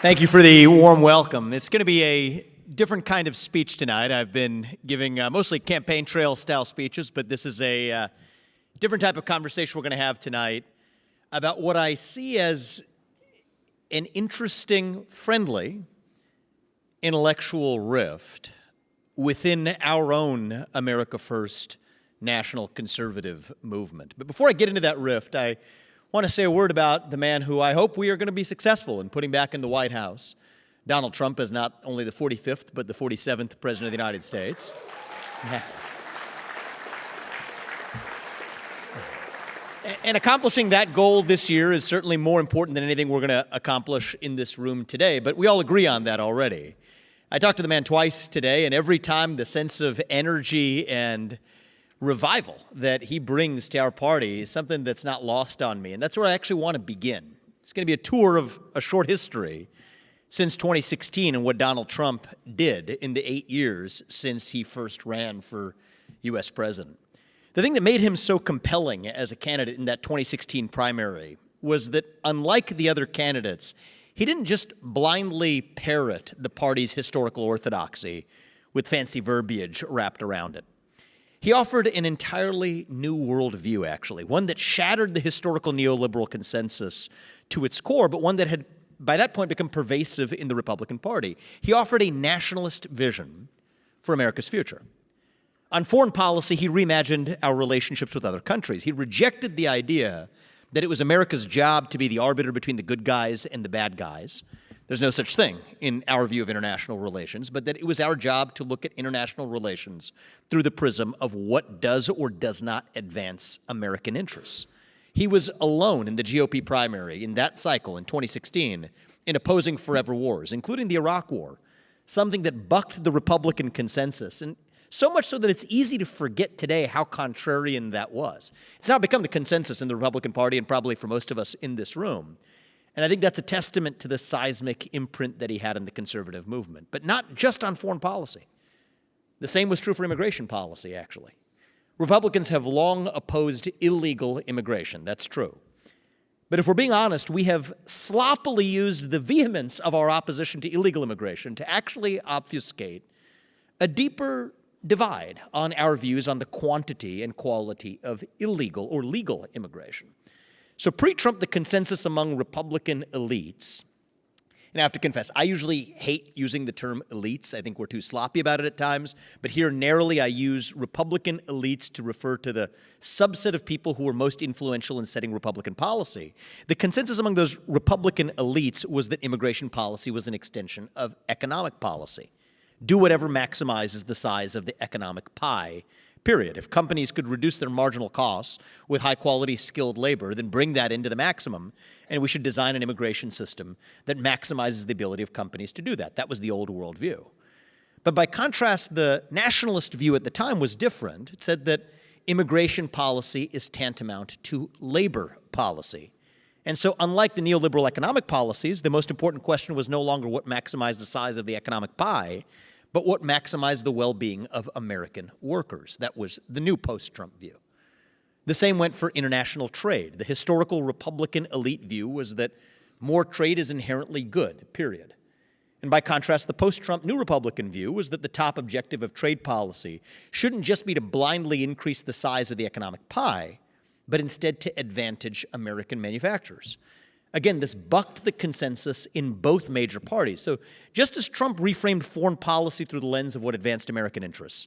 Thank you for the warm welcome. It's going to be a different kind of speech tonight. I've been giving mostly campaign trail style speeches, but this is a different type of conversation we're going to have tonight about what I see as an interesting, friendly, intellectual rift within our own America First national conservative movement. But before I get into that rift, I want to say a word about the man who I hope we are going to be successful in putting back in the White House. Donald Trump is not only the 45th, but the 47th President of the United States. And accomplishing that goal this year is certainly more important than anything we're going to accomplish in this room today, but we all agree on that already. I talked to the man twice today, and every time the sense of energy and revival that he brings to our party is something that's not lost on me, and that's where I actually want to begin. It's going to be a tour of a short history since 2016 and what Donald Trump did in the 8 years since he first ran for U.S. president. The thing that made him so compelling as a candidate in that 2016 primary was that, unlike the other candidates, he didn't just blindly parrot the party's historical orthodoxy with fancy verbiage wrapped around it. He offered an entirely new worldview, actually, one that shattered the historical neoliberal consensus to its core, but one that had, by that point, become pervasive in the Republican Party. He offered a nationalist vision for America's future. On foreign policy, he reimagined our relationships with other countries. He rejected the idea that it was America's job to be the arbiter between the good guys and the bad guys. There's no such thing in our view of international relations, but that it was our job to look at international relations through the prism of what does or does not advance American interests. He was alone in the GOP primary in that cycle in 2016 in opposing forever wars, including the Iraq War, something that bucked the Republican consensus, and so much so that it's easy to forget today how contrarian that was. It's now become the consensus in the Republican Party and probably for most of us in this room. And I think that's a testament to the seismic imprint that he had in the conservative movement, but not just on foreign policy. The same was true for immigration policy, actually. Republicans have long opposed illegal immigration. That's true. But if we're being honest, we have sloppily used the vehemence of our opposition to illegal immigration to actually obfuscate a deeper divide on our views on the quantity and quality of illegal or legal immigration. So pre-Trump, the consensus among Republican elites, and I have to confess, I usually hate using the term elites. I think we're too sloppy about it at times. But here, narrowly, I use Republican elites to refer to the subset of people who were most influential in setting Republican policy. The consensus among those Republican elites was that immigration policy was an extension of economic policy. Do whatever maximizes the size of the economic pie, period. If companies could reduce their marginal costs with high-quality skilled labor, then bring that into the maximum, and we should design an immigration system that maximizes the ability of companies to do that. That was the old worldview. But by contrast, the nationalist view at the time was different. It said that immigration policy is tantamount to labor policy. And so unlike the neoliberal economic policies, the most important question was no longer what maximized the size of the economic pie, but what maximized the well-being of American workers. That was the new post-Trump view. The same went for international trade. The historical Republican elite view was that more trade is inherently good, period. And by contrast, the post-Trump new Republican view was that the top objective of trade policy shouldn't just be to blindly increase the size of the economic pie, but instead to advantage American manufacturers. Again, this bucked the consensus in both major parties. So just as Trump reframed foreign policy through the lens of what advanced American interests,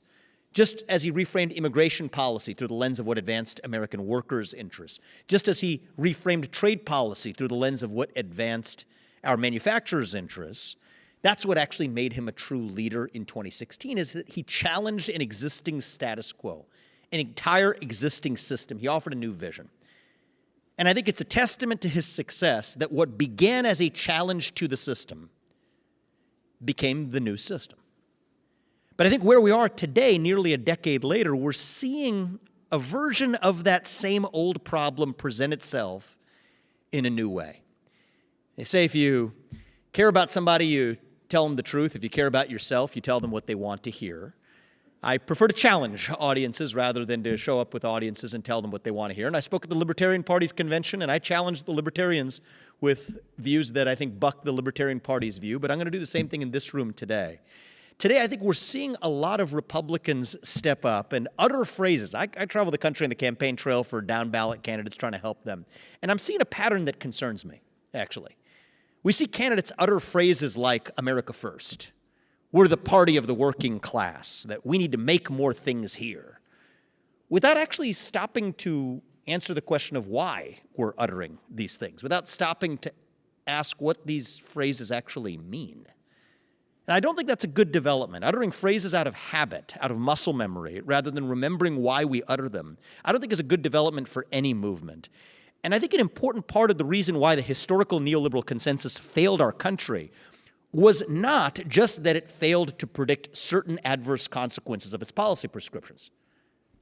just as he reframed immigration policy through the lens of what advanced American workers' interests, just as he reframed trade policy through the lens of what advanced our manufacturers' interests, that's what actually made him a true leader in 2016, is that he challenged an existing status quo, an entire existing system. He offered a new vision. And I think it's a testament to his success that what began as a challenge to the system became the new system. But I think where we are today, nearly a decade later, we're seeing a version of that same old problem present itself in a new way. They say if you care about somebody, you tell them the truth. If you care about yourself, you tell them what they want to hear. I prefer to challenge audiences rather than to show up with audiences and tell them what they want to hear. And I spoke at the Libertarian Party's convention, and I challenged the Libertarians with views that I think buck the Libertarian Party's view, but I'm going to do the same thing in this room today. Today, I think we're seeing a lot of Republicans step up and utter phrases. I travel the country on the campaign trail for down-ballot candidates trying to help them, and I'm seeing a pattern that concerns me, actually. We see candidates utter phrases like America first. We're the party of the working class, that we need to make more things here, without actually stopping to answer the question of why we're uttering these things, without stopping to ask what these phrases actually mean. And I don't think that's a good development. Uttering phrases out of habit, out of muscle memory, rather than remembering why we utter them, I don't think is a good development for any movement. And I think an important part of the reason why the historical neoliberal consensus failed our country was not just that it failed to predict certain adverse consequences of its policy prescriptions.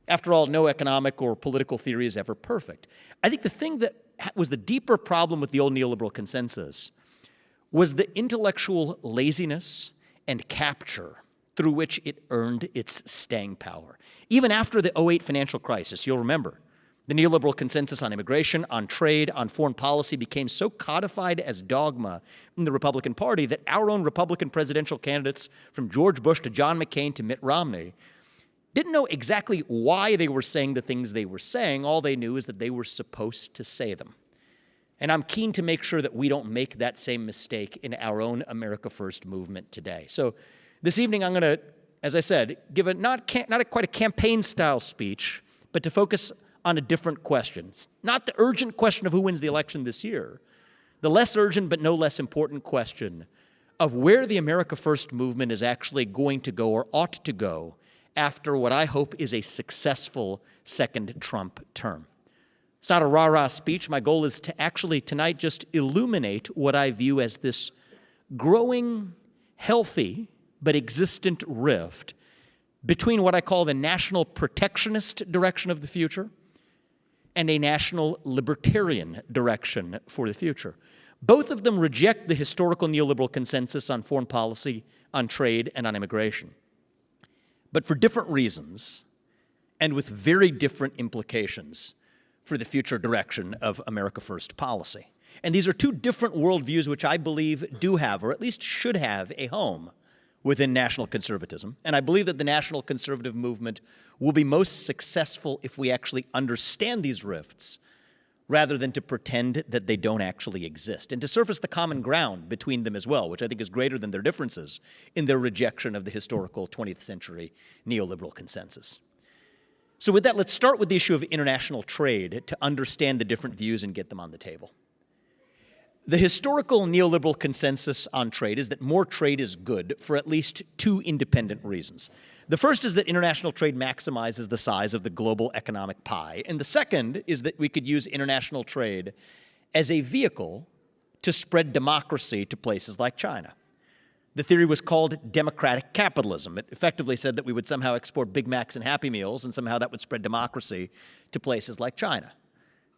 After all, no economic or political theory is ever perfect. I think the thing that was the deeper problem with the old neoliberal consensus was the intellectual laziness and capture through which it earned its staying power. Even after the '08 financial crisis, you'll remember, the neoliberal consensus on immigration, on trade, on foreign policy became so codified as dogma in the Republican Party that our own Republican presidential candidates, from George Bush to John McCain to Mitt Romney, didn't know exactly why they were saying the things they were saying. All they knew is that they were supposed to say them. And I'm keen to make sure that we don't make that same mistake in our own America First movement today. So this evening I'm going to, as I said, give a not quite a campaign-style speech, but to focus on a different question. It's not the urgent question of who wins the election this year, the less urgent but no less important question of where the America First movement is actually going to go or ought to go after what I hope is a successful second Trump term. It's not a rah-rah speech. My goal is to actually tonight just illuminate what I view as this growing, healthy, but existent rift between what I call the national protectionist direction of the future and a national libertarian direction for the future. Both of them reject the historical neoliberal consensus on foreign policy, on trade, and on immigration, but for different reasons and with very different implications for the future direction of America First policy. And these are two different worldviews which I believe do have, or at least should have, a home within national conservatism. And I believe that the national conservative movement will be most successful if we actually understand these rifts rather than to pretend that they don't actually exist, and to surface the common ground between them as well, which I think is greater than their differences in their rejection of the historical 20th century neoliberal consensus. So with that, let's start with the issue of international trade to understand the different views and get them on the table. The historical neoliberal consensus on trade is that more trade is good for at least two independent reasons. The first is that international trade maximizes the size of the global economic pie, and the second is that we could use international trade as a vehicle to spread democracy to places like China. The theory was called democratic capitalism. It effectively said that we would somehow export Big Macs and Happy Meals, and somehow that would spread democracy to places like China.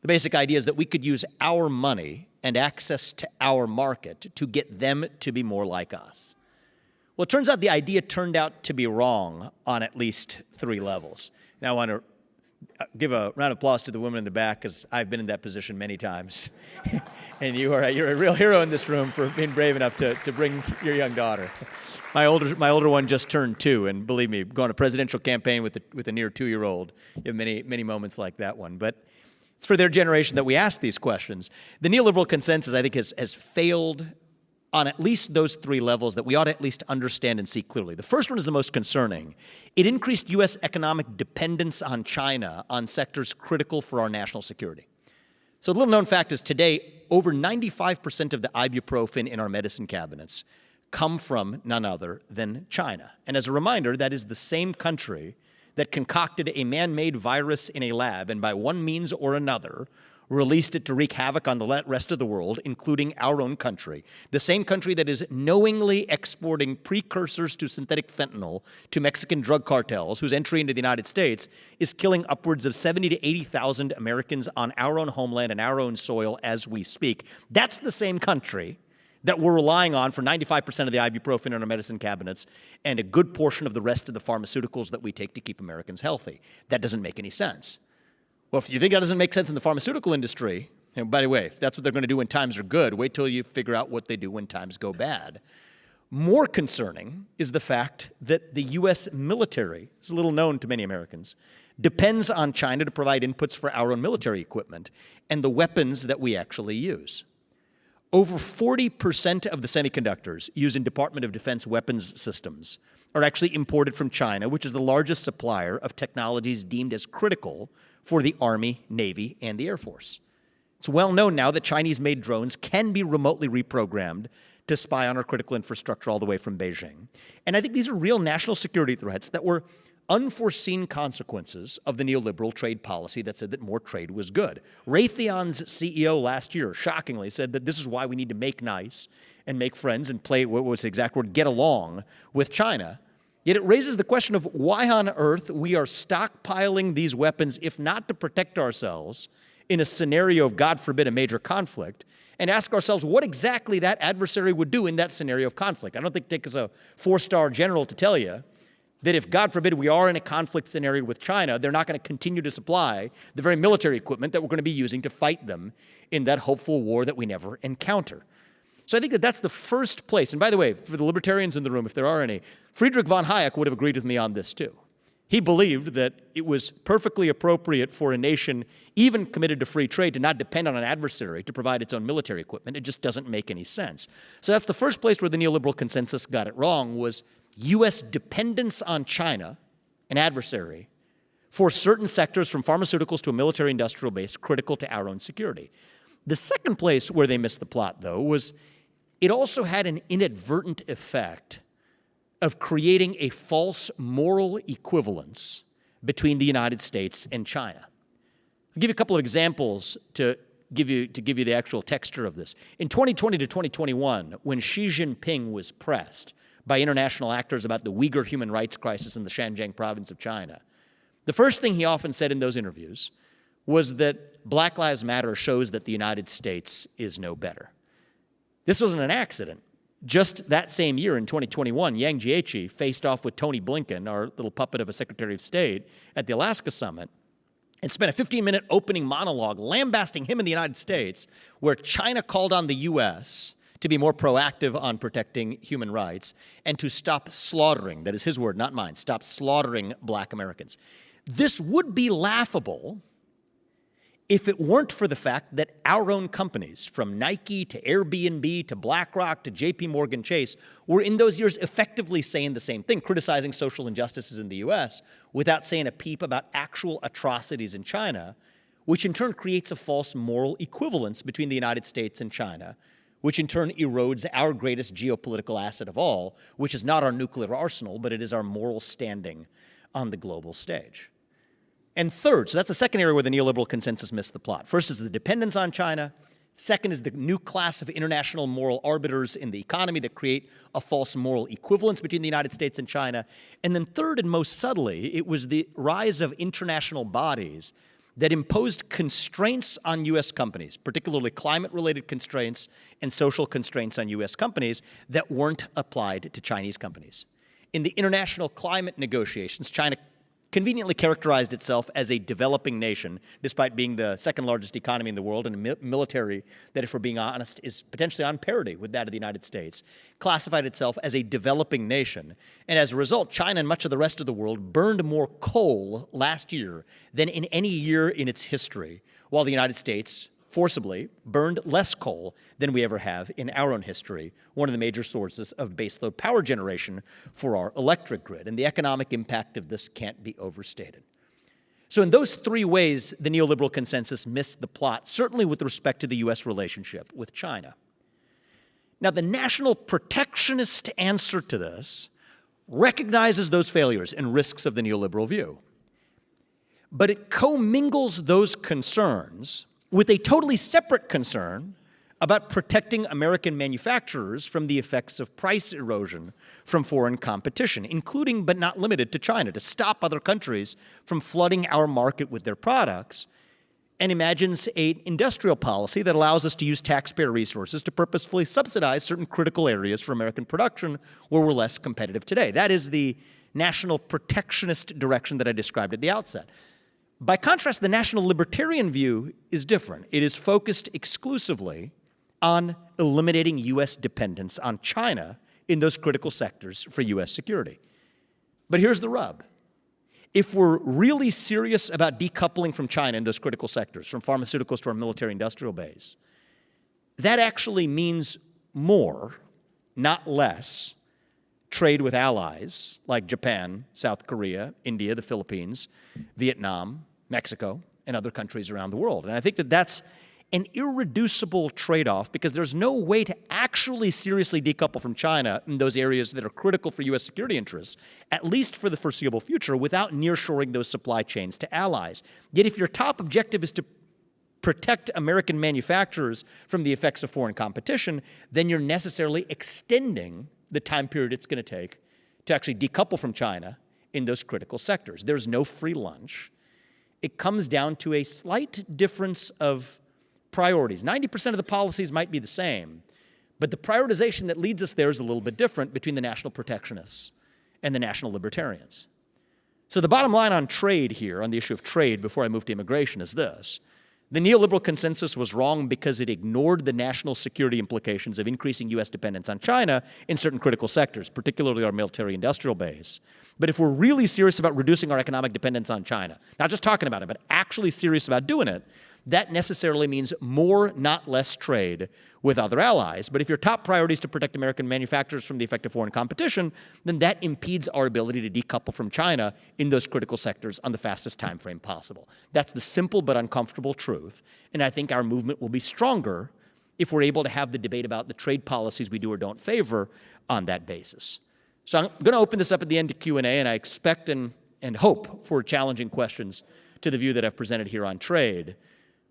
The basic idea is that we could use our money and access to our market to get them to be more like us. Well, it turns out the idea turned out to be wrong on at least three levels. Now, I want to give a round of applause to the woman in the back, because I've been in that position many times. And you're a real hero in this room for being brave enough to bring your young daughter. My older one just turned 2, and believe me, going on a presidential campaign with a near 2-year-old, you have many moments like that one. But it's for their generation that we ask these questions. The neoliberal consensus, I think, has failed on at least those three levels that we ought to at least understand and see clearly. The first one is the most concerning. It increased U.S. economic dependence on China on sectors critical for our national security. So the little-known fact is today, over 95% of the ibuprofen in our medicine cabinets come from none other than China. And as a reminder, that is the same country that concocted a man-made virus in a lab and by one means or another released it to wreak havoc on the rest of the world, including our own country. The same country that is knowingly exporting precursors to synthetic fentanyl to Mexican drug cartels, whose entry into the United States is killing upwards of 70,000 to 80,000 Americans on our own homeland and our own soil as we speak. That's the same country that we're relying on for 95% of the ibuprofen in our medicine cabinets and a good portion of the rest of the pharmaceuticals that we take to keep Americans healthy. That doesn't make any sense. Well, if you think that doesn't make sense in the pharmaceutical industry, And by the way, if that's what they're going to do when times are good, wait till you figure out what they do when times go bad. More concerning is the fact that the U.S. military, it's a little known to many Americans, depends on China to provide inputs for our own military equipment and the weapons that we actually use. Over 40% of the semiconductors used in Department of Defense weapons systems are actually imported from China, which is the largest supplier of technologies deemed as critical for the Army, Navy, and the Air Force. It's well known now that Chinese-made drones can be remotely reprogrammed to spy on our critical infrastructure all the way from Beijing. And I think these are real national security threats that were unforeseen consequences of the neoliberal trade policy that said that more trade was good. Raytheon's CEO last year shockingly said that this is why we need to make nice and make friends and play, what was the exact word, get along with China. Yet it raises the question of why on earth we are stockpiling these weapons, if not to protect ourselves in a scenario of, God forbid, a major conflict, and ask ourselves what exactly that adversary would do in that scenario of conflict. I don't think it takes a four-star general to tell you that if, God forbid, we are in a conflict scenario with China, they're not going to continue to supply the very military equipment that we're going to be using to fight them in that hopeful war that we never encounter. So I think that that's the first place. And by the way, for the libertarians in the room, if there are any, Friedrich von Hayek would have agreed with me on this too. He believed that it was perfectly appropriate for a nation, even committed to free trade, to not depend on an adversary to provide its own military equipment. It just doesn't make any sense. So that's the first place where the neoliberal consensus got it wrong, was U.S. dependence on China, an adversary, for certain sectors from pharmaceuticals to a military-industrial base critical to our own security. The second place where they missed the plot, though, was it also had an inadvertent effect of creating a false moral equivalence between the United States and China. I'll give you a couple of examples to give you the actual texture of this. In 2020 to 2021, when Xi Jinping was pressed by international actors about the Uyghur human rights crisis in the Xinjiang province of China, the first thing he often said in those interviews was that Black Lives Matter shows that the United States is no better. This wasn't an accident. Just that same year in 2021, Yang Jiechi faced off with Tony Blinken, our little puppet of a Secretary of State, at the Alaska Summit, and spent a 15-minute opening monologue lambasting him in the United States, where China called on the U.S. to be more proactive on protecting human rights and to stop slaughtering, that is his word, not mine, stop slaughtering black Americans. This would be laughable if it weren't for the fact that our own companies, from Nike to Airbnb to BlackRock to JP Morgan Chase, were in those years effectively saying the same thing, criticizing social injustices in the U.S. without saying a peep about actual atrocities in China, which in turn creates a false moral equivalence between the United States and China, which in turn erodes our greatest geopolitical asset of all, which is not our nuclear arsenal, but it is our moral standing on the global stage. And third, so that's the second area where the neoliberal consensus missed the plot. First is the dependence on China. Second is the new class of international moral arbiters in the economy that create a false moral equivalence between the United States and China. And then third, and most subtly, it was the rise of international bodies that imposed constraints on U.S. companies, particularly climate-related constraints and social constraints on U.S. companies that weren't applied to Chinese companies. In the international climate negotiations, China conveniently characterized itself as a developing nation, despite being the second largest economy in the world and a military that, if we're being honest, is potentially on parity with that of the United States, classified itself as a developing nation. And as a result, China and much of the rest of the world burned more coal last year than in any year in its history, while the United States forcibly burned less coal than we ever have in our own history, one of the major sources of baseload power generation for our electric grid. And the economic impact of this can't be overstated. So in those three ways, the neoliberal consensus missed the plot, certainly with respect to the U.S. relationship with China. Now, the national protectionist answer to this recognizes those failures and risks of the neoliberal view. But it commingles those concerns with a totally separate concern about protecting American manufacturers from the effects of price erosion from foreign competition, including but not limited to China, to stop other countries from flooding our market with their products, and imagines an industrial policy that allows us to use taxpayer resources to purposefully subsidize certain critical areas for American production where we're less competitive today. That is the national protectionist direction that I described at the outset. By contrast, the national libertarian view is different. It is focused exclusively on eliminating U.S. dependence on China in those critical sectors for U.S. security. But here's the rub. If we're really serious about decoupling from China in those critical sectors, from pharmaceuticals to our military-industrial base, that actually means more, not less, trade with allies like Japan, South Korea, India, the Philippines, Vietnam, Mexico, and other countries around the world. And I think that that's an irreducible trade-off because there's no way to actually seriously decouple from China in those areas that are critical for U.S. security interests, at least for the foreseeable future, without nearshoring those supply chains to allies. Yet if your top objective is to protect American manufacturers from the effects of foreign competition, then you're necessarily extending the time period it's going to take to actually decouple from China in those critical sectors. There's no free lunch. It comes down to a slight difference of priorities. 90% of the policies might be the same, but the prioritization that leads us there is a little bit different between the national protectionists and the national libertarians. So the bottom line on trade here, on the issue of trade before I move to immigration, is this. The neoliberal consensus was wrong because it ignored the national security implications of increasing U.S. dependence on China in certain critical sectors, particularly our military-industrial base. But if we're really serious about reducing our economic dependence on China, not just talking about it, but actually serious about doing it, that necessarily means more, not less trade with other allies. But if your top priority is to protect American manufacturers from the effect of foreign competition, then that impedes our ability to decouple from China in those critical sectors on the fastest time frame possible. That's the simple but uncomfortable truth. And I think our movement will be stronger if we're able to have the debate about the trade policies we do or don't favor on that basis. So I'm going to open this up at the end to Q&A, and I expect and hope for challenging questions to the view that I've presented here on trade.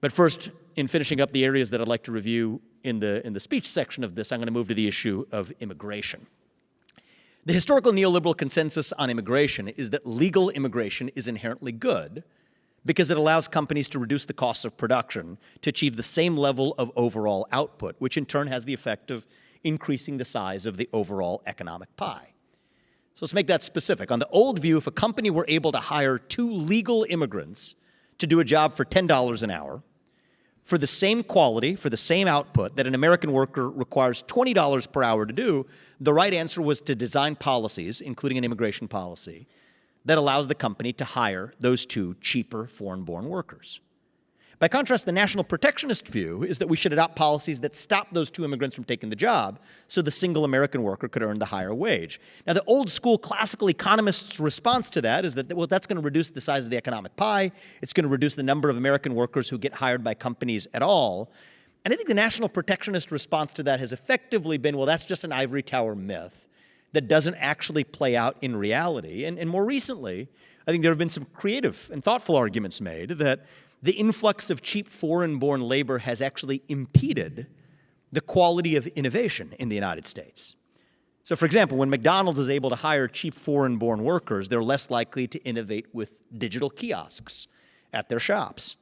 But first, in finishing up the areas that I'd like to review in the speech section of this, I'm going to move to the issue of immigration. The historical neoliberal consensus on immigration is that legal immigration is inherently good because it allows companies to reduce the costs of production to achieve the same level of overall output, which in turn has the effect of increasing the size of the overall economic pie. So let's make that specific. On the old view, if a company were able to hire 2 legal immigrants to do a job for $10 an hour, for the same quality, for the same output that an American worker requires $20 per hour to do, the right answer was to design policies, including an immigration policy, that allows the company to hire those 2 cheaper foreign-born workers. By contrast, the national protectionist view is that we should adopt policies that stop those 2 immigrants from taking the job so the single American worker could earn the higher wage. Now, the old school classical economists' response to that is that, well, that's going to reduce the size of the economic pie. It's going to reduce the number of American workers who get hired by companies at all. And I think the national protectionist response to that has effectively been, well, that's just an ivory tower myth that doesn't actually play out in reality. And more recently, I think there have been some creative and thoughtful arguments made that the influx of cheap foreign-born labor has actually impeded the quality of innovation in the United States. So, for example, when McDonald's is able to hire cheap foreign-born workers, they're less likely to innovate with digital kiosks at their shops.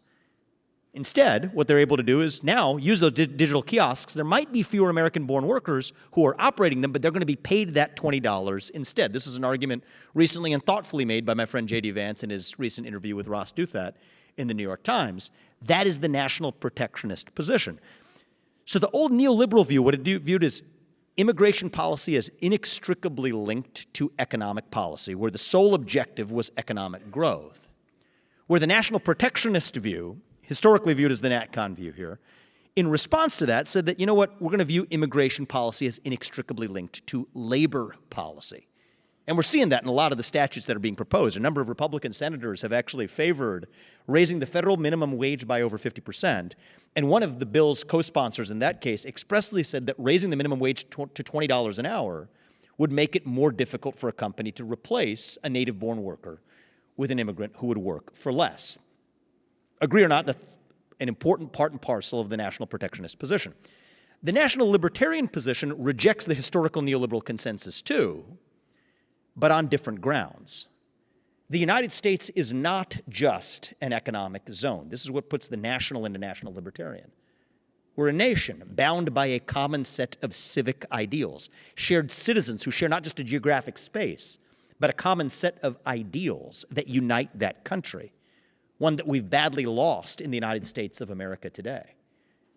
Instead, what they're able to do is now use those digital kiosks. There might be fewer American-born workers who are operating them, but they're going to be paid that $20 instead. This is an argument recently and thoughtfully made by my friend J.D. Vance in his recent interview with Ross Douthat in the New York Times. That is the national protectionist position. So the old neoliberal view, what it viewed as immigration policy as inextricably linked to economic policy, where the sole objective was economic growth. Where the national protectionist view, historically viewed as the NatCon view here, in response to that said that, you know what, we're going to view immigration policy as inextricably linked to labor policy. And we're seeing that in a lot of the statutes that are being proposed. A number of Republican senators have actually favored raising the federal minimum wage by over 50%. And one of the bill's co-sponsors in that case expressly said that raising the minimum wage to $20 an hour would make it more difficult for a company to replace a native-born worker with an immigrant who would work for less. Agree or not, that's an important part and parcel of the national protectionist position. The national libertarian position rejects the historical neoliberal consensus too, but on different grounds. The United States is not just an economic zone. This is what puts the national into national libertarian. We're a nation bound by a common set of civic ideals, shared citizens who share not just a geographic space, but a common set of ideals that unite that country. one that we've badly lost in the United States of America today.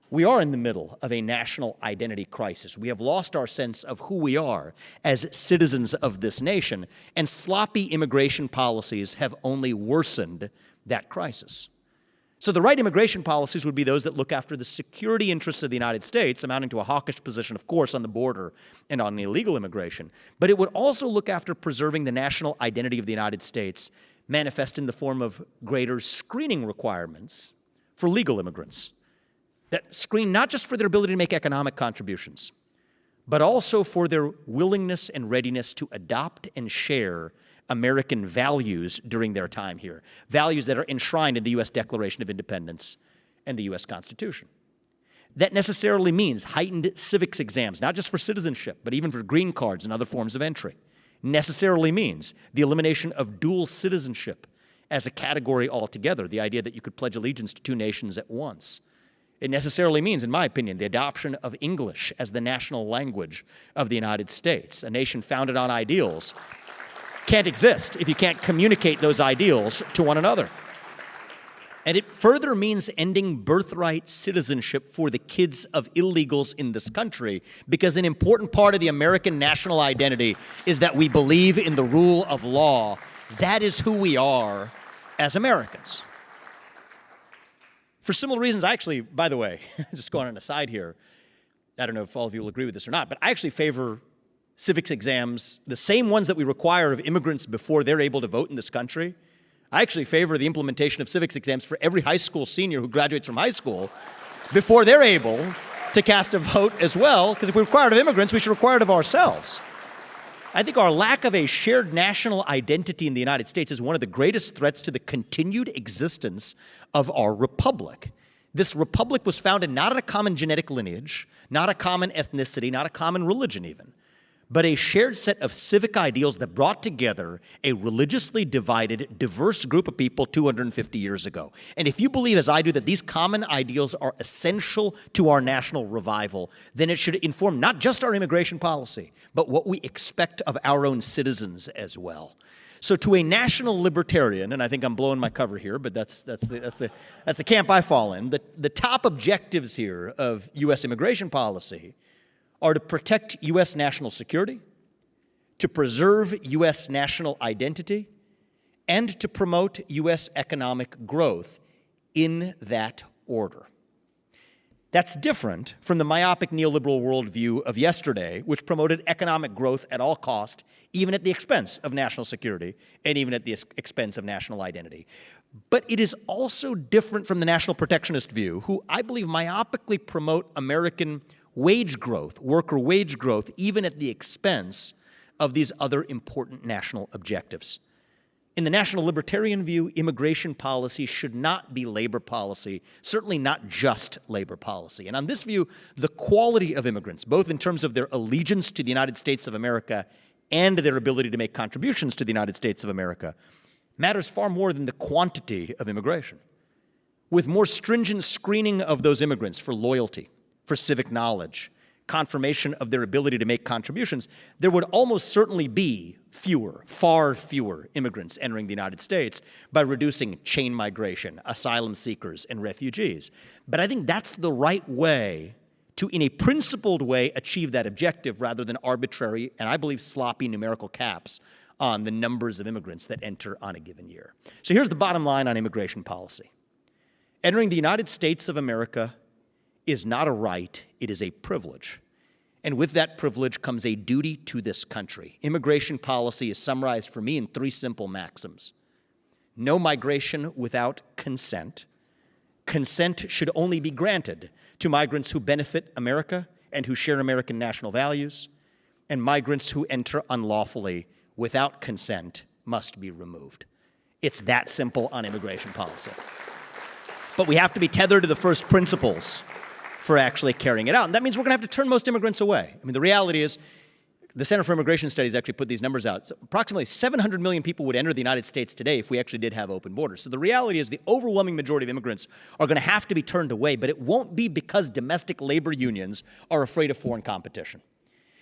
We are in the middle of a national identity crisis. We have lost our sense of who we are as citizens of this nation, and sloppy immigration policies have only worsened that crisis. So the right immigration policies would be those that look after the security interests of the United States, amounting to a hawkish position, of course, on the border and on illegal immigration. But it would also look after preserving the national identity of the United States, manifest in the form of greater screening requirements for legal immigrants that screen not just for their ability to make economic contributions, but also for their willingness and readiness to adopt and share American values during their time here, values that are enshrined in the U.S. Declaration of Independence and the U.S. Constitution. That necessarily means heightened civics exams, not just for citizenship, but even for green cards and other forms of entry. Necessarily means the elimination of dual citizenship as a category altogether, the idea that you could pledge allegiance to two nations at once. It necessarily means, in my opinion, the adoption of English as the national language of the United States. A nation founded on ideals can't exist if you can't communicate those ideals to one another. And it further means ending birthright citizenship for the kids of illegals in this country, because an important part of the American national identity is that we believe in the rule of law. That is who we are as Americans. For similar reasons, I actually, by the way, just going on an aside here, I don't know if all of you will agree with this or not, but I actually favor civics exams, the same ones that we require of immigrants before they're able to vote in this country. I actually favor the implementation of civics exams for every high school senior who graduates from high school before they're able to cast a vote as well, because if we require it of immigrants, we should require it of ourselves. I think our lack of a shared national identity in the United States is one of the greatest threats to the continued existence of our republic. This republic was founded not on a common genetic lineage, not a common ethnicity, not a common religion even, but a shared set of civic ideals that brought together a religiously divided, diverse group of people 250 years ago. And if you believe, as I do, that these common ideals are essential to our national revival, then it should inform not just our immigration policy, but what we expect of our own citizens as well. So to a national libertarian, and I think I'm blowing my cover here, but that's the camp I fall in, the top objectives here of U.S. immigration policy are to protect U.S. national security, to preserve U.S. national identity, and to promote U.S. economic growth in that order. That's different from the myopic neoliberal worldview of yesterday, which promoted economic growth at all cost, even at the expense of national security, and even at the expense of national identity. But it is also different from the national protectionist view, who I believe myopically promote American wage growth, worker wage growth, even at the expense of these other important national objectives. In the national libertarian view, immigration policy should not be labor policy, certainly not just labor policy. And on this view, the quality of immigrants, both in terms of their allegiance to the United States of America and their ability to make contributions to the United States of America, matters far more than the quantity of immigration. With more stringent screening of those immigrants for loyalty, for civic knowledge, confirmation of their ability to make contributions, there would almost certainly be fewer, far fewer immigrants entering the United States by reducing chain migration, asylum seekers, and refugees. But I think that's the right way to, in a principled way, achieve that objective rather than arbitrary and, I believe, sloppy numerical caps on the numbers of immigrants that enter on a given year. So here's the bottom line on immigration policy. Entering the United States of America is not a right, it is a privilege. And with that privilege comes a duty to this country. Immigration policy is summarized for me in three simple maxims. No migration without consent. Consent should only be granted to migrants who benefit America and who share American national values. And migrants who enter unlawfully without consent must be removed. It's that simple on immigration policy. But we have to be tethered to the first principles for actually carrying it out. And that means we're going to have to turn most immigrants away. I mean, the reality is, the Center for Immigration Studies actually put these numbers out. So approximately 700 million people would enter the United States today if we actually did have open borders. So the reality is the overwhelming majority of immigrants are going to have to be turned away, but it won't be because domestic labor unions are afraid of foreign competition.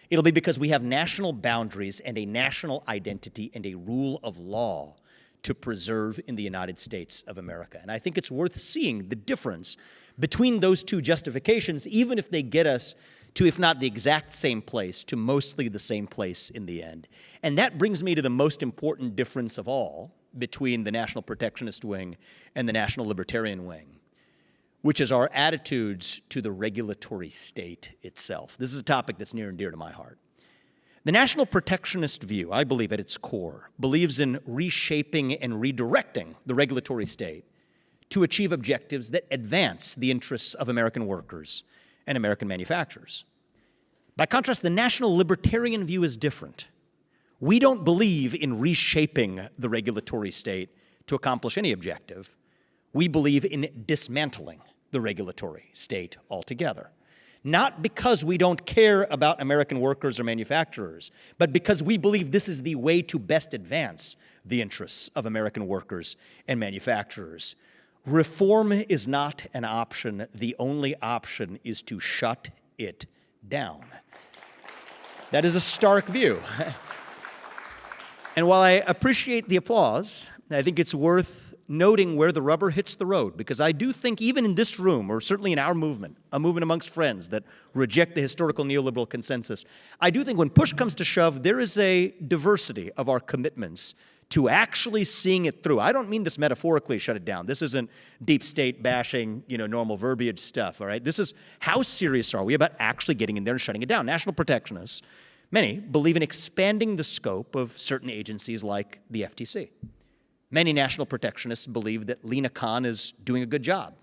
It'll be because we have national boundaries and a national identity and a rule of law to preserve in the United States of America. And I think it's worth seeing the difference between those two justifications, even if they get us to, if not the exact same place, to mostly the same place in the end. And that brings me to the most important difference of all between the national protectionist wing and the national libertarian wing, which is our attitudes to the regulatory state itself. This is a topic that's near and dear to my heart. The national protectionist view, I believe at its core, believes in reshaping and redirecting the regulatory state to achieve objectives that advance the interests of American workers and American manufacturers. By contrast, the national libertarian view is different. We don't believe in reshaping the regulatory state to accomplish any objective. We believe in dismantling the regulatory state altogether. Not because we don't care about American workers or manufacturers, but because we believe this is the way to best advance the interests of American workers and manufacturers. Reform is not an option. The only option is to shut it down. That is a stark view. And while I appreciate the applause, I think it's worth noting where the rubber hits the road, because I do think even in this room, or certainly in our movement, a movement amongst friends that reject the historical neoliberal consensus, I do think when push comes to shove, there is a diversity of our commitments to actually seeing it through. I don't mean this metaphorically, shut it down. This isn't deep state bashing, normal verbiage stuff, all right? This is how serious are we about actually getting in there and shutting it down. National protectionists, many, believe in expanding the scope of certain agencies like the FTC. Many national protectionists believe that Lena Khan is doing a good job.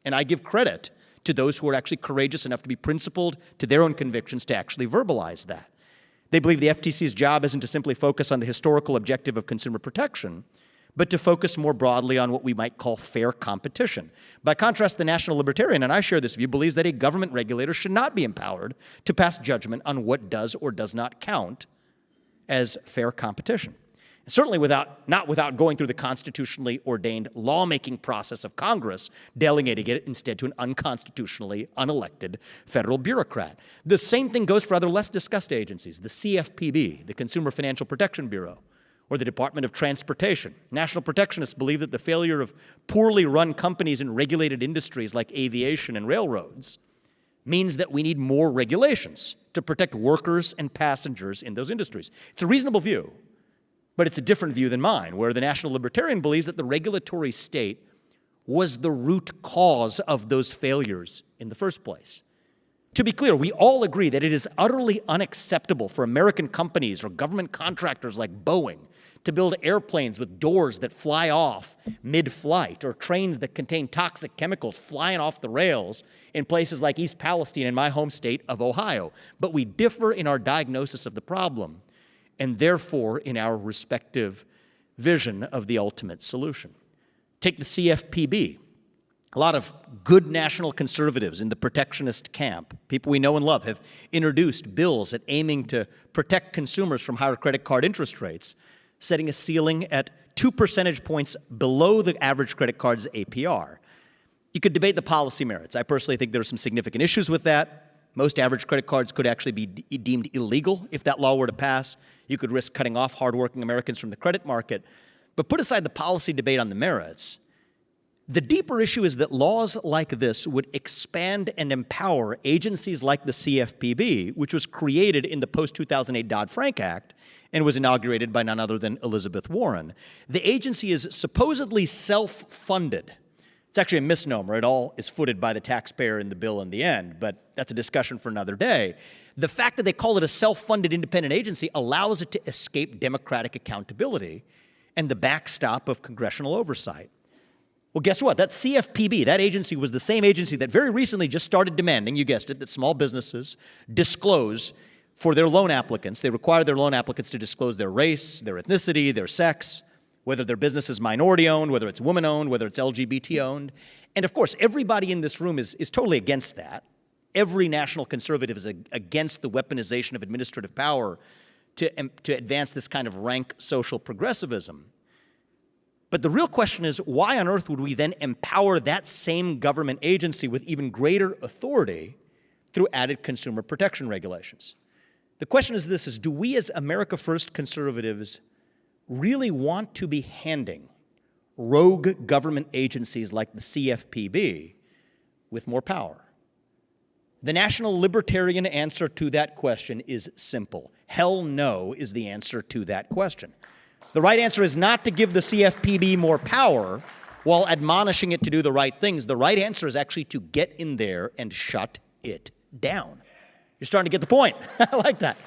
And I give credit to those who are actually courageous enough to be principled to their own convictions to actually verbalize that. They believe the FTC's job isn't to simply focus on the historical objective of consumer protection, but to focus more broadly on what we might call fair competition. By contrast, the national libertarian, and I share this view, believes that a government regulator should not be empowered to pass judgment on what does or does not count as fair competition. Certainly not without going through the constitutionally ordained lawmaking process of Congress, delegating it instead to an unconstitutionally unelected federal bureaucrat. The same thing goes for other less discussed agencies, the CFPB, the Consumer Financial Protection Bureau, or the Department of Transportation. National protectionists believe that the failure of poorly run companies in regulated industries like aviation and railroads means that we need more regulations to protect workers and passengers in those industries. It's a reasonable view. But it's a different view than mine, where the national libertarian believes that the regulatory state was the root cause of those failures in the first place. To be clear, we all agree that it is utterly unacceptable for American companies or government contractors like Boeing to build airplanes with doors that fly off mid-flight, or trains that contain toxic chemicals flying off the rails in places like East Palestine in my home state of Ohio. But we differ in our diagnosis of the problem, and therefore in our respective vision of the ultimate solution. Take the CFPB. A lot of good national conservatives in the protectionist camp, people we know and love, have introduced bills at aiming to protect consumers from higher credit card interest rates, setting a ceiling at 2 percentage points below the average credit card's APR. You could debate the policy merits. I personally think there are some significant issues with that. Most average credit cards could actually be deemed illegal if that law were to pass. You could risk cutting off hardworking Americans from the credit market. But put aside the policy debate on the merits, the deeper issue is that laws like this would expand and empower agencies like the CFPB, which was created in the post-2008 Dodd-Frank Act and was inaugurated by none other than Elizabeth Warren. The agency is supposedly self-funded. It's actually a misnomer. It all is footed by the taxpayer in the bill in the end, but that's a discussion for another day. The fact that they call it a self-funded independent agency allows it to escape democratic accountability and the backstop of congressional oversight. Well, guess what? That CFPB, that agency, was the same agency that very recently just started demanding, you guessed it, that small businesses disclose for their loan applicants. They require their loan applicants to disclose their race, their ethnicity, their sex, whether their business is minority-owned, whether it's woman-owned, whether it's LGBT-owned. And of course, everybody in this room is totally against that. Every national conservative is against the weaponization of administrative power to advance this kind of rank social progressivism. But the real question is, why on earth would we then empower that same government agency with even greater authority through added consumer protection regulations? The question is this, do we as America First conservatives really want to be handing rogue government agencies like the CFPB with more power? The national libertarian answer to that question is simple. Hell no is the answer to that question. The right answer is not to give the CFPB more power while admonishing it to do the right things. The right answer is actually to get in there and shut it down. You're starting to get the point. I like that.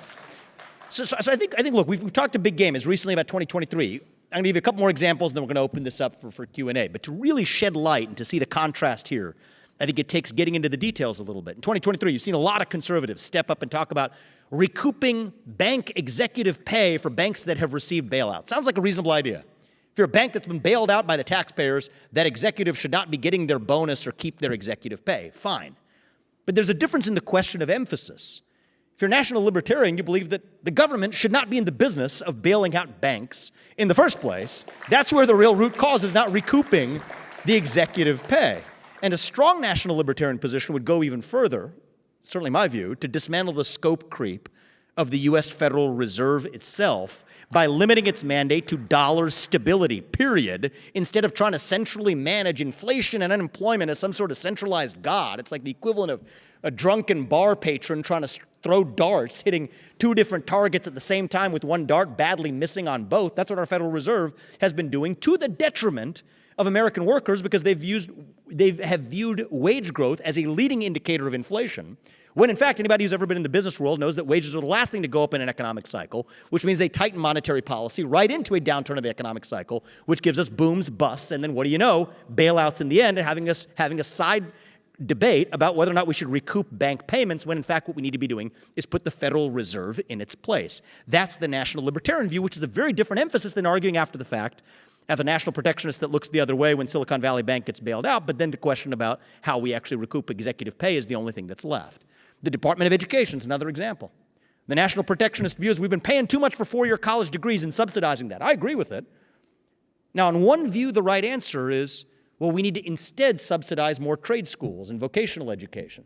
So I think, look, we've talked a big game as recently about 2023. I'm going to give you a couple more examples, and then we're going to open this up for Q&A. But to really shed light and to see the contrast here, I think it takes getting into the details a little bit. In 2023, you've seen a lot of conservatives step up and talk about recouping bank executive pay for banks that have received bailouts. Sounds like a reasonable idea. If you're a bank that's been bailed out by the taxpayers, that executive should not be getting their bonus or keep their executive pay. Fine. But there's a difference in the question of emphasis. If you're a national libertarian, you believe that the government should not be in the business of bailing out banks in the first place. That's where the real root cause is, not recouping the executive pay. And a strong national libertarian position would go even further, certainly my view, to dismantle the scope creep of the U.S. Federal Reserve itself by limiting its mandate to dollar stability, period, instead of trying to centrally manage inflation and unemployment as some sort of centralized god. It's like the equivalent of a drunken bar patron trying to throw darts, hitting two different targets at the same time with one dart badly missing on both. That's what our Federal Reserve has been doing, to the detriment of American workers, because they have viewed wage growth as a leading indicator of inflation, when in fact anybody who's ever been in the business world knows that wages are the last thing to go up in an economic cycle, which means they tighten monetary policy right into a downturn of the economic cycle, which gives us booms, busts, and then what do you know, bailouts in the end, and having a side debate about whether or not we should recoup bank payments, when in fact what we need to be doing is put the Federal Reserve in its place. That's the national libertarian view, which is a very different emphasis than arguing after the fact, have a national protectionist that looks the other way when Silicon Valley Bank gets bailed out, but then the question about how we actually recoup executive pay is the only thing that's left. The Department of Education is another example. The national protectionist view is we've been paying too much for four-year college degrees and subsidizing that. I agree with it. Now, in one view, the right answer is, well, we need to instead subsidize more trade schools and vocational education.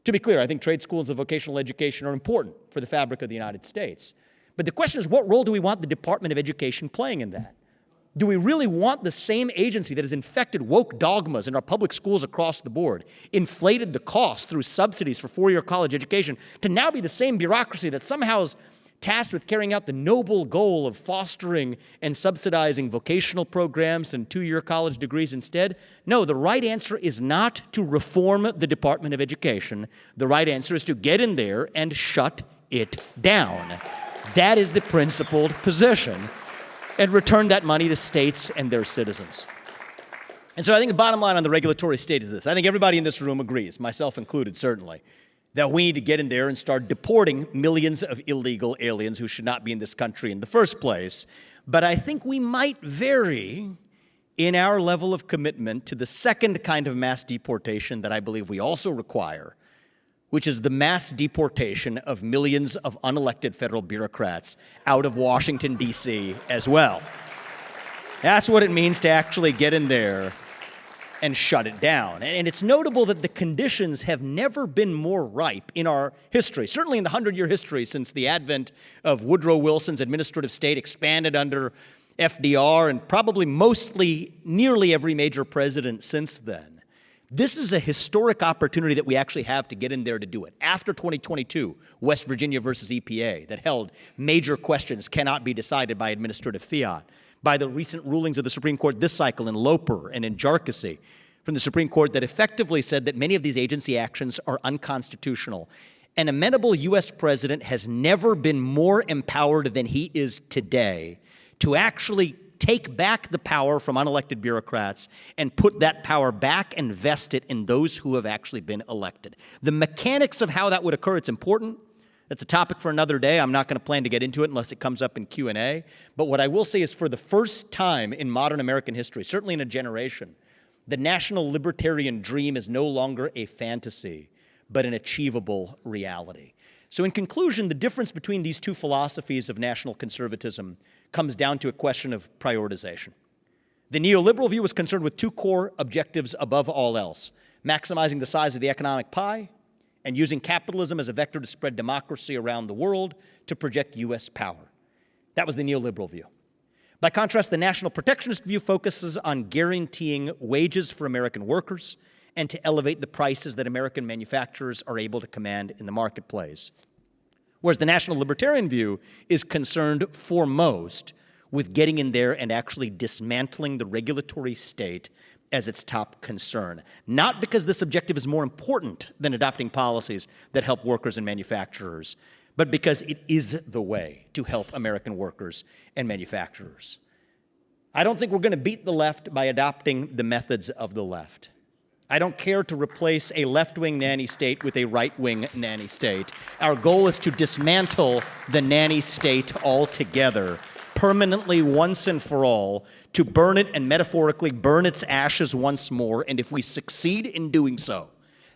To be clear, I think trade schools and vocational education are important for the fabric of the United States. But the question is, what role do we want the Department of Education playing in that? Do we really want the same agency that has infected woke dogmas in our public schools across the board, inflated the cost through subsidies for four-year college education, to now be the same bureaucracy that somehow is tasked with carrying out the noble goal of fostering and subsidizing vocational programs and two-year college degrees instead? No, the right answer is not to reform the Department of Education. The right answer is to get in there and shut it down. That is the principled position, and return that money to states and their citizens. And so I think the bottom line on the regulatory state is this. I think everybody in this room agrees, myself included certainly, that we need to get in there and start deporting millions of illegal aliens who should not be in this country in the first place. But I think we might vary in our level of commitment to the second kind of mass deportation that I believe we also require, which is the mass deportation of millions of unelected federal bureaucrats out of Washington, D.C. as well. That's what it means to actually get in there and shut it down. And it's notable that the conditions have never been more ripe in our history, certainly in the 100-year history since the advent of Woodrow Wilson's administrative state expanded under FDR, and probably nearly every major president since then. This is a historic opportunity that we actually have to get in there to do it. After 2022, West Virginia versus EPA, that held major questions cannot be decided by administrative fiat, by the recent rulings of the Supreme Court this cycle in Loper and in Jarkissi from the Supreme Court that effectively said that many of these agency actions are unconstitutional. An amenable U.S. president has never been more empowered than he is today to actually take back the power from unelected bureaucrats and put that power back and vest it in those who have actually been elected. The mechanics of how that would occur, it's important. That's a topic for another day. I'm not going to plan to get into it unless it comes up in Q&A. But what I will say is, for the first time in modern American history, certainly in a generation, the national libertarian dream is no longer a fantasy, but an achievable reality. So in conclusion, the difference between these two philosophies of national conservatism comes down to a question of prioritization. The neoliberal view is concerned with two core objectives above all else: maximizing the size of the economic pie and using capitalism as a vector to spread democracy around the world to project U.S. power. That was the neoliberal view. By contrast, the national protectionist view focuses on guaranteeing wages for American workers and to elevate the prices that American manufacturers are able to command in the marketplace. Whereas the national libertarian view is concerned foremost with getting in there and actually dismantling the regulatory state as its top concern. Not because this objective is more important than adopting policies that help workers and manufacturers, but because it is the way to help American workers and manufacturers. I don't think we're going to beat the left by adopting the methods of the left. I don't care to replace a left-wing nanny state with a right-wing nanny state. Our goal is to dismantle the nanny state altogether, permanently once and for all, to burn it and metaphorically burn its ashes once more, and if we succeed in doing so,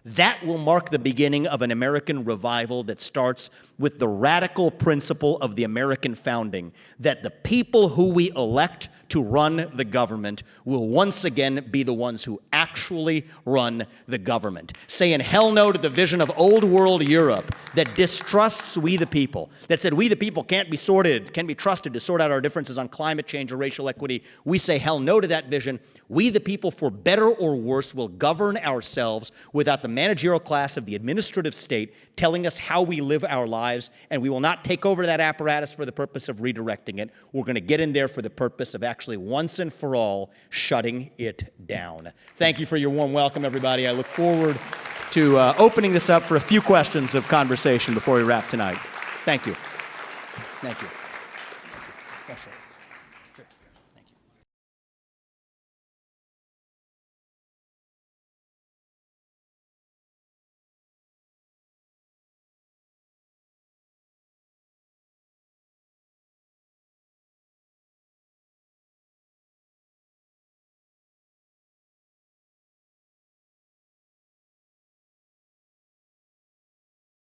that will mark the beginning of an American revival that starts with the radical principle of the American founding, that the people who we elect to run the government will once again be the ones who actually run the government. Saying hell no to the vision of old world Europe that distrusts we the people, that said we the people can't be trusted to sort out our differences on climate change or racial equity. We say hell no to that vision. We the people, for better or worse, will govern ourselves without the managerial class of the administrative state telling us how we live our lives, and we will not take over that apparatus for the purpose of redirecting it. We're going to get in there for the purpose of actually once and for all shutting it down. Thank you for your warm welcome, everybody. I look forward to opening this up for a few questions of conversation before we wrap tonight. Thank you. Thank you.